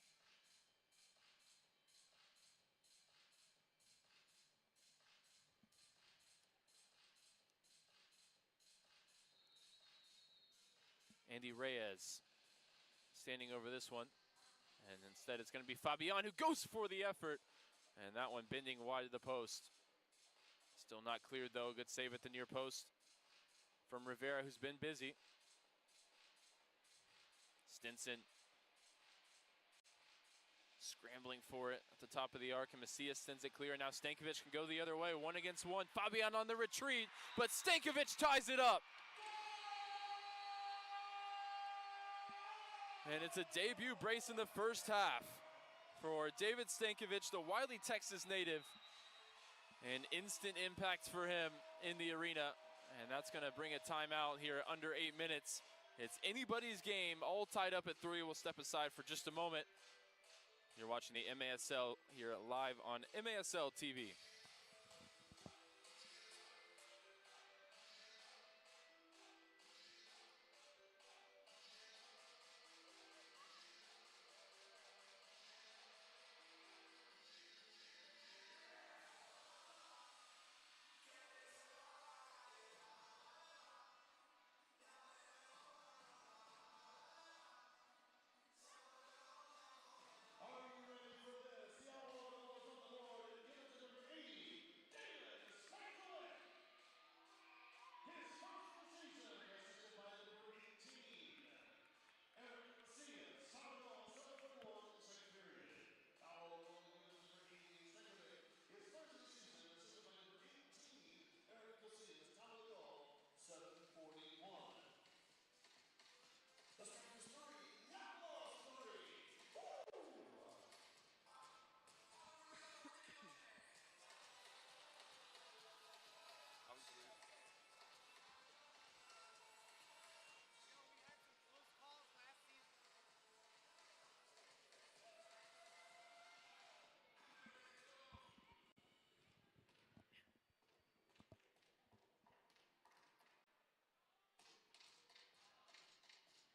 Andy Reyes standing over this one. And instead it's going to be Fabian who goes for the effort. And that one bending wide of the post. Still not cleared though. Good save at the near post from Rivera, who's been busy. Stinson scrambling for it at the top of the arc, and Macias sends it clear. Now Stankovic can go the other way, 1-against-1. Fabian on the retreat, but Stankovic ties it up. And it's a debut brace in the first half for David Stankovic, the Wiley, Texas native. An instant impact for him in the arena. And that's going to bring a timeout here under 8 minutes. It's anybody's game, all tied up at 3. We'll step aside for just a moment. You're watching the MASL here live on MASL TV.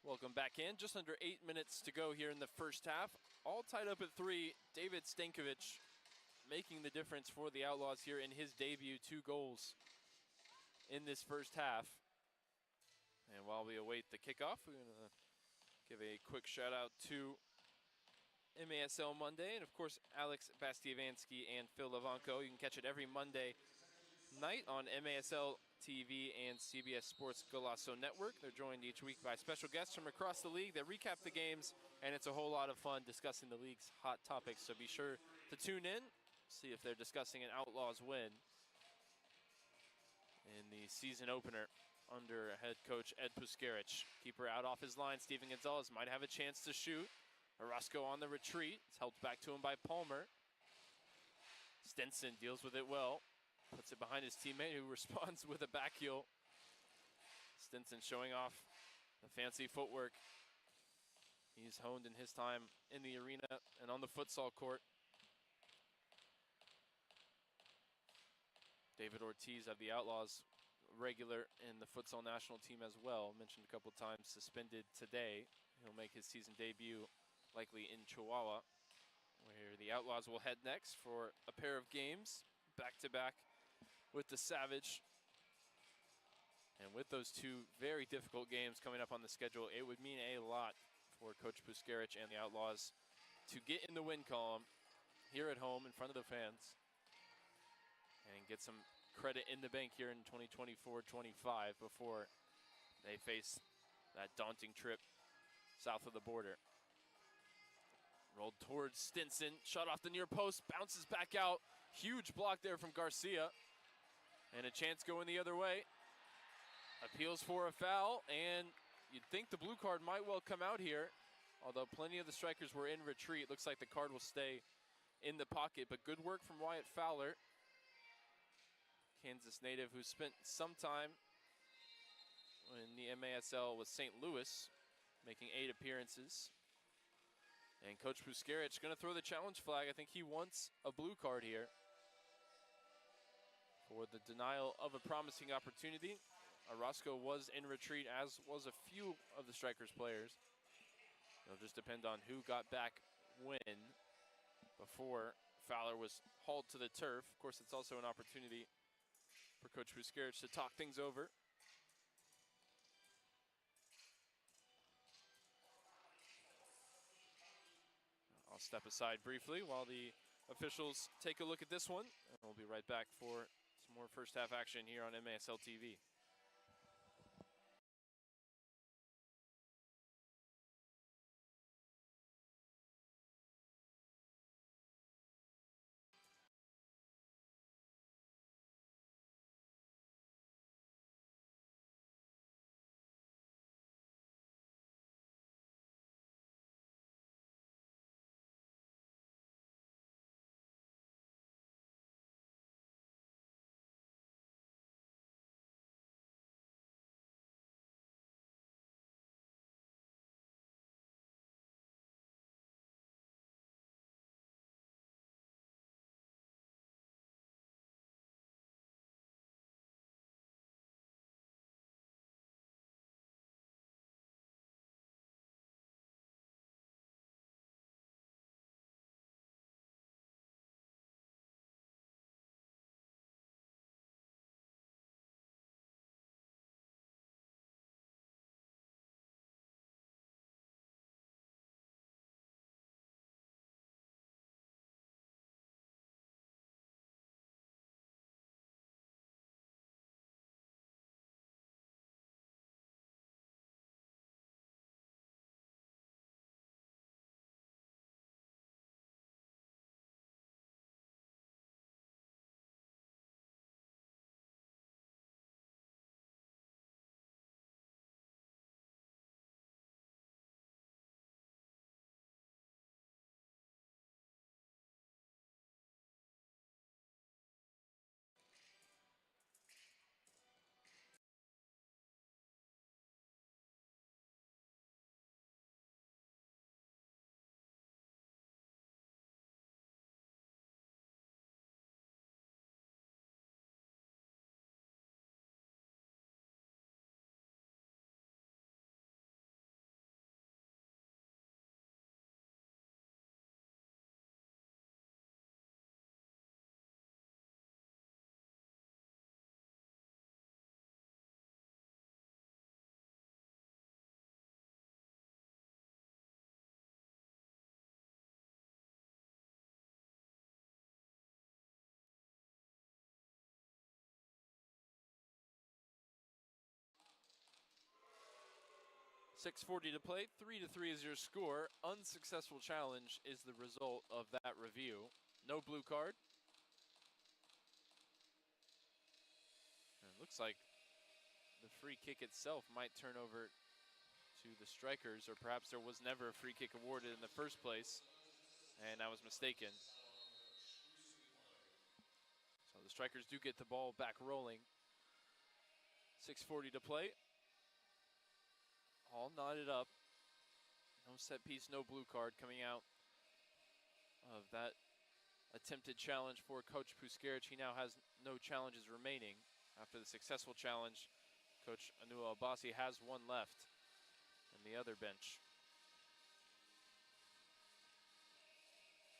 Welcome back in. Just under 8 minutes to go here in the first half. All tied up at 3. David Stankovic making the difference for the Outlaws here in his debut. 2 goals in this first half. And while we await the kickoff, we're going to give a quick shout out to MASL Monday. And of course, Alex Bastiavansky and Phil Levanko. You can catch it every Monday night on MASL TV and CBS Sports Golasso Network. They're joined each week by special guests from across the league that recap the games, and it's a whole lot of fun discussing the league's hot topics. So be sure to tune in, see if they're discussing an Outlaws win in the season opener under head coach Ed Puskarich. Keeper out off his line. Steven Gonzalez might have a chance to shoot. Orozco on the retreat. It's helped back to him by Palmer. Stinson deals with it well. Puts it behind his teammate, who responds with a back heel. Stinson showing off the fancy footwork he's honed in his time in the arena and on the futsal court. David Ortiz of the Outlaws, regular in the futsal national team as well. Mentioned a couple times, suspended today. He'll make his season debut likely in Chihuahua, where the Outlaws will head next for a pair of games back-to-back with the Savage. And with those 2 very difficult games coming up on the schedule, it would mean a lot for Coach Puskarich and the Outlaws to get in the win column here at home in front of the fans. and get some credit in the bank here in 2024-25 before they face that daunting trip south of the border. Rolled towards Stinson, shot off the near post, bounces back out. Huge block there from Garcia. And a chance going the other way. Appeals for a foul, and you'd think the blue card might well come out here. Although plenty of the strikers were in retreat. Looks like the card will stay in the pocket, but good work from Wyatt Fowler, Kansas native who spent some time in the MASL with St. Louis, making 8 appearances. And Coach Puskarich going to throw the challenge flag. I think he wants a blue card here for the denial of a promising opportunity. Orozco was in retreat, as was a few of the strikers' players. It'll just depend on who got back when before Fowler was hauled to the turf. Of course, it's also an opportunity for Coach Puskarich to talk things over. I'll step aside briefly while the officials take a look at this one. And we'll be right back for some more first half action here on MASL TV. .640 to play, 3-3 is your score. Unsuccessful challenge is the result of that review. No blue card. And it looks like the free kick itself might turn over to the strikers, or perhaps there was never a free kick awarded in the first place, and I was mistaken. So the strikers do get the ball back rolling. 6:40 to play. All knotted up. No set piece, no blue card coming out of that attempted challenge for Coach Puskarich. He now has no challenges remaining. After the successful challenge, Coach Anua Abasi has one left in the other bench.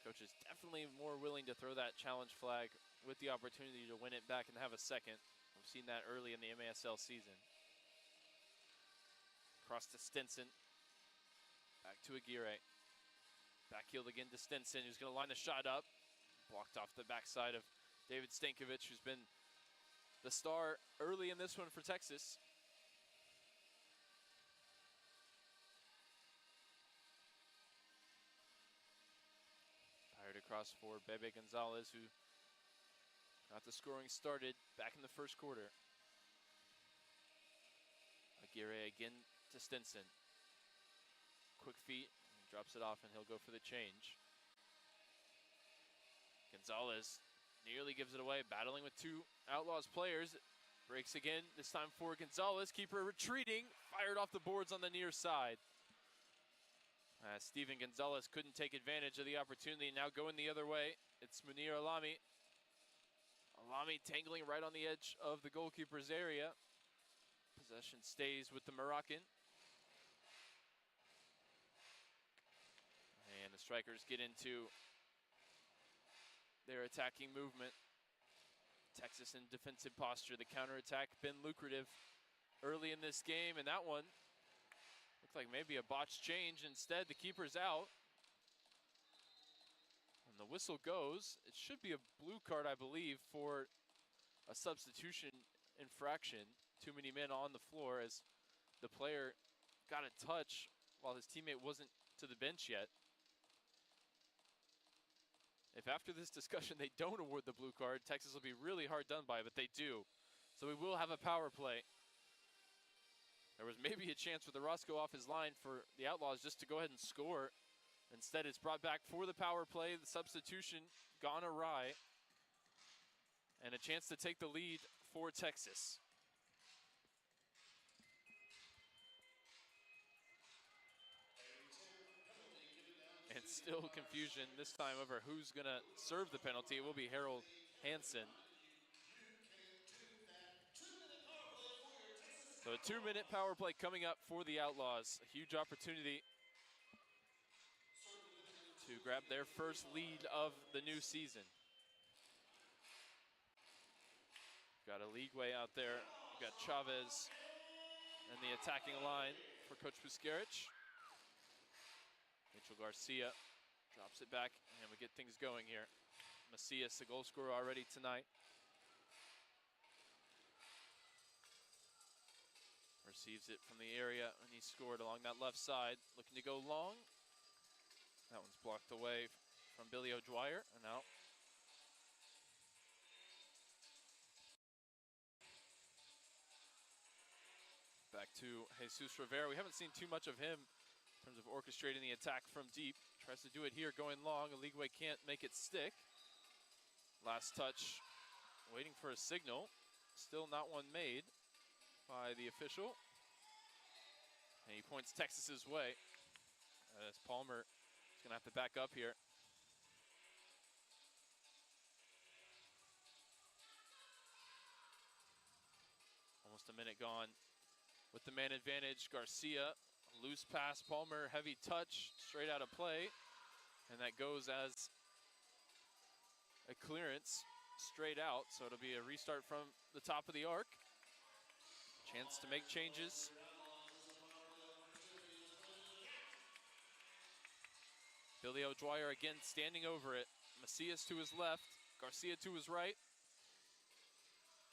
Coach is definitely more willing to throw that challenge flag with the opportunity to win it back and have a second. We've seen that early in the MASL season. Cross to Stinson. Back to Aguirre. Backheeled again to Stinson, who's going to line the shot up. Blocked off the backside of David Stankovic, who's been the star early in this one for Texas. Fired across for Bebe Gonzalez, who got the scoring started back in the first quarter. Aguirre again to Stinson. Quick feet, drops it off, and he'll go for the change. Gonzalez nearly gives it away, battling with two Outlaws players. Breaks again, this time for Gonzalez. Keeper retreating, fired off the boards on the near side. Steven Gonzalez couldn't take advantage of the opportunity. Now going the other way, it's Munir Alami. Alami tangling right on the edge of the goalkeeper's area. Possession stays with the Moroccan. And the strikers get into their attacking movement. Texas in defensive posture. The counterattack been lucrative early in this game, and that one looked like maybe a botched change. Instead, the keeper's out. And the whistle goes. It should be a blue card, I believe, for a substitution infraction. Too many men on the floor as the player got a touch while his teammate wasn't to the bench yet. If after this discussion they don't award the blue card, Texas will be really hard done by, but they do. So we will have a power play. There was maybe a chance with the Roscoe off his line for the Outlaws just to go ahead and score. Instead, it's brought back for the power play. The substitution gone awry. And a chance to take the lead for Texas. And still confusion this time over who's going to serve the penalty. It will be Harold Hansen. So a 2-minute power play coming up for the Outlaws. A huge opportunity to grab their first lead of the new season. Got a Leagueway out there. We've got Chavez and the attacking line for Coach Buscarich. Mitchell Garcia drops it back, and we get things going here. Macias, the goal scorer already tonight. Receives it from the area, and he scored along that left side. Looking to go long. That one's blocked away from Billy O'Dwyer, and out. Back to Jesus Rivera. We haven't seen too much of him in terms of orchestrating the attack from deep. Tries to do it here going long. Leagueway can't make it stick. Last touch, waiting for a signal. Still not one made by the official. And he points Texas's way. As Palmer is going to have to back up here. Almost a minute gone with the man advantage. Garcia. Loose pass, Palmer, heavy touch, straight out of play. And that goes as a clearance straight out. So it'll be a restart from the top of the arc. Chance to make changes. Billy O'Dwyer again standing over it. Macias to his left, Garcia to his right.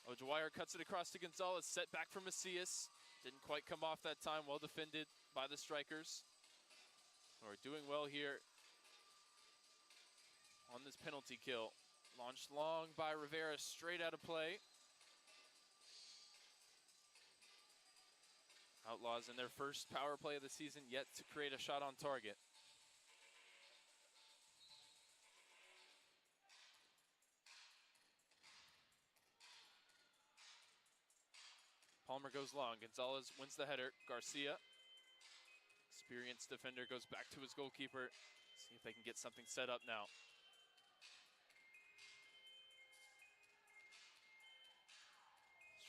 O'Dwyer cuts it across to Gonzalez, set back for Macias. Didn't quite come off that time, well defended by the strikers. We're doing well here on this penalty kill. Launched long by Rivera, straight out of play. Outlaws in their first power play of the season, yet to create a shot on target. Palmer goes long. Gonzalez wins the header. Garcia, experienced defender, goes back to his goalkeeper. See if they can get something set up now.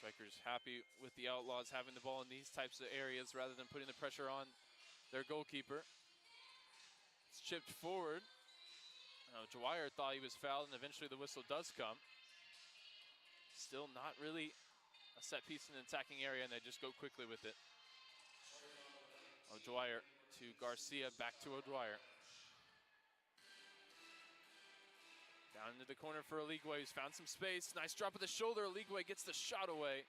Strikers happy with the Outlaws having the ball in these types of areas rather than putting the pressure on their goalkeeper. It's chipped forward. Dwyer thought he was fouled, and eventually the whistle does come. Still not really a set piece in the attacking area, and they just go quickly with it. O'Dwyer to Garcia, back to O'Dwyer. Down into the corner for Eligwe, who's found some space. Nice drop of the shoulder. Eligwe gets the shot away.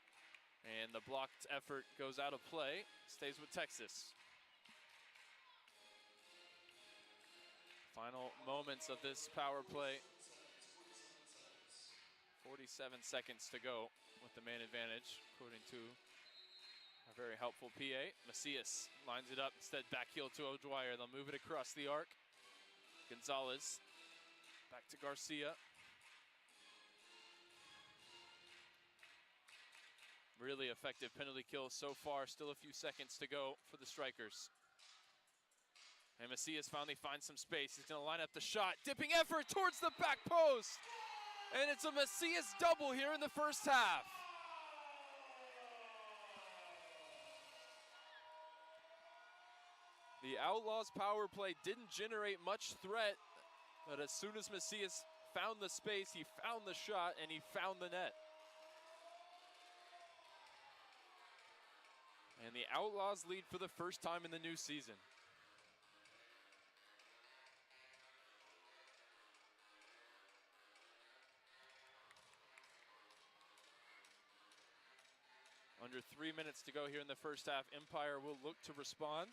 And the blocked effort goes out of play. Stays with Texas. Final moments of this power play. 47 seconds to go with the man advantage, according to a very helpful PA. Macias lines it up, instead back heel to O'Dwyer. They'll move it across the arc. Gonzalez back to Garcia. Really effective penalty kill so far. Still a few seconds to go for the strikers. And Macias finally finds some space. He's going to line up the shot. Dipping effort towards the back post. And it's a Macias double here in the first half. The Outlaws power play didn't generate much threat, but as soon as Macias found the space, he found the shot, and he found the net. And the Outlaws lead for the first time in the new season. Under 3 minutes to go here in the first half. Empire will look to respond.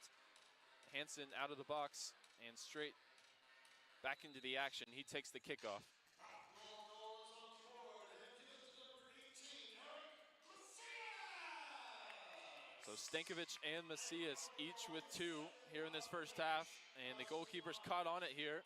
Hansen out of the box and straight back into the action. He takes the kickoff. So Stankovic and Macias each with 2 here in this first half. And the goalkeepers caught on it here.